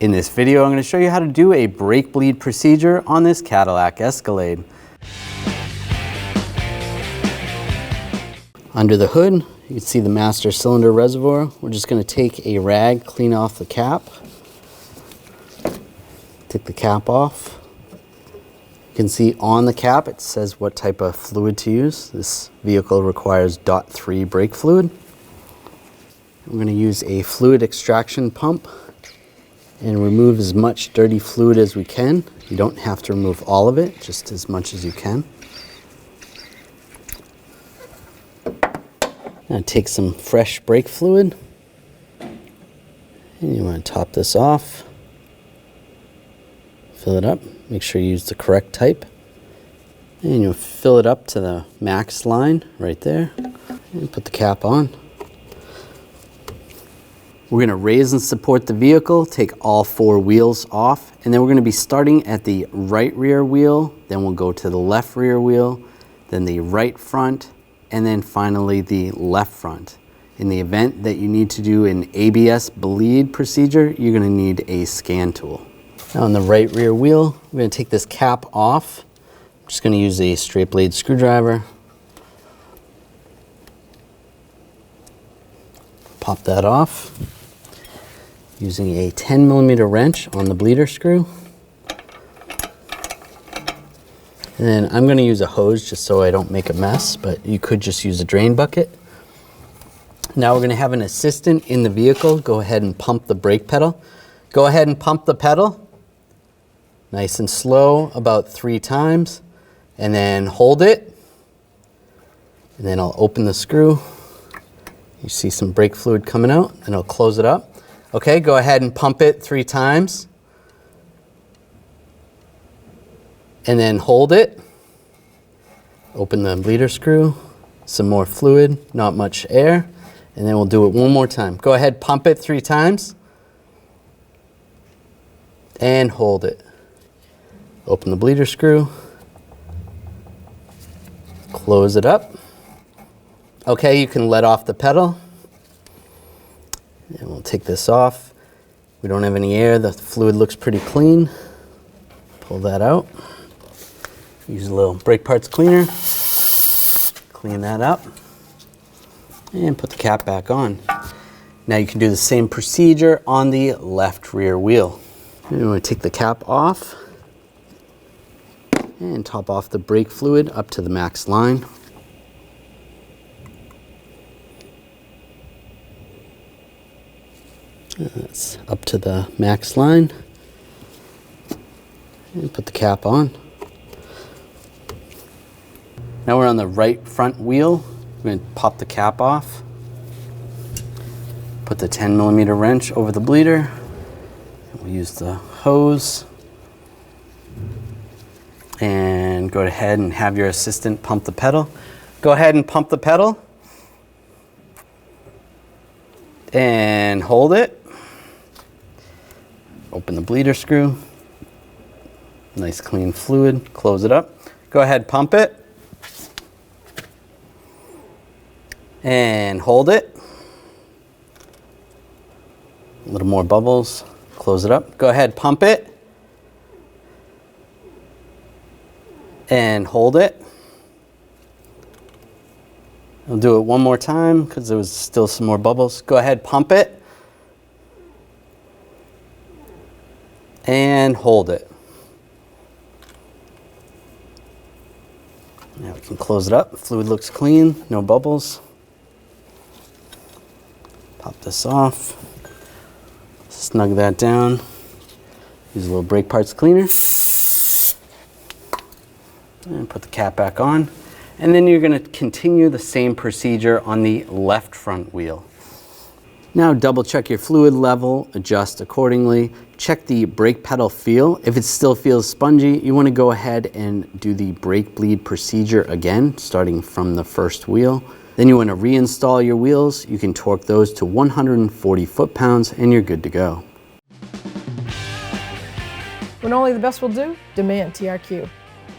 In this video, I'm going to show you how to do a brake bleed procedure on this Cadillac Escalade. Under the hood, you can see the master cylinder reservoir. We're just going to take a rag, clean off the cap. Take the cap off. You can see on the cap it says what type of fluid to use. This vehicle requires .3 brake fluid. We're going to use a fluid extraction pump and remove as much dirty fluid as we can. You don't have to remove all of it, just as much as you can. Now take some fresh brake fluid, and you want to top this off. Fill it up, make sure you use the correct type. And you'll fill it up to the max line right there, and put the cap on. We're going to raise and support the vehicle, take all 4 wheels off, and then we're going to be starting at the right rear wheel, then we'll go to the left rear wheel, then the right front, and then finally the left front. In the event that you need to do an ABS bleed procedure, you're going to need a scan tool. Now on the right rear wheel, we're going to take this cap off. I'm just going to use a straight blade screwdriver. Pop that off. Using a 10mm wrench on the bleeder screw. And then I'm going to use a hose just so I don't make a mess, but you could just use a drain bucket. Now we're going to have an assistant in the vehicle. Go ahead and pump the brake pedal. Go ahead and pump the pedal. Nice and slow, about 3 times. And then hold it. And then I'll open the screw. You see some brake fluid coming out, and I'll close it up. Okay, go ahead and pump it 3 times. And then hold it. Open the bleeder screw. Some more fluid, not much air. And then we'll do it one more time. Go ahead, pump it 3 times. And hold it. Open the bleeder screw. Close it up. Okay, you can let off the pedal. And we'll take this off. We don't have any air. The fluid looks pretty clean. Pull that out. Use a little brake parts cleaner. Clean that up. And put the cap back on. Now you can do the same procedure on the left rear wheel. And we're going to take the cap off and top off the brake fluid up to the max line. That's up to the max line. And put the cap on. Now we're on the right front wheel. We're going to pop the cap off. Put the 10mm wrench over the bleeder. We'll use the hose. And go ahead and have your assistant pump the pedal. Go ahead and pump the pedal. And hold it. Open the bleeder screw. Nice clean fluid. Close it up. Go ahead, pump it. And hold it. A little more bubbles. Close it up. Go ahead, pump it. And hold it. We'll do it one more time because there was still some more bubbles. Go ahead, pump it. And hold it. Now we can close it up. The fluid looks clean, no bubbles. Pop this off. Snug that down. Use a little brake parts cleaner. And put the cap back on. And then you're going to continue the same procedure on the left front wheel. Now double check your fluid level, adjust accordingly. Check the brake pedal feel. If it still feels spongy, you want to go ahead and do the brake bleed procedure again, starting from the first wheel. Then you want to reinstall your wheels. You can torque those to 140 foot-pounds and you're good to go. When only the best will do, demand TRQ.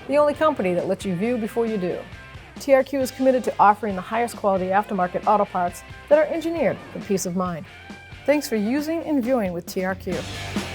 The only company that lets you view before you do. TRQ is committed to offering the highest quality aftermarket auto parts that are engineered for peace of mind. Thanks for using and viewing with TRQ.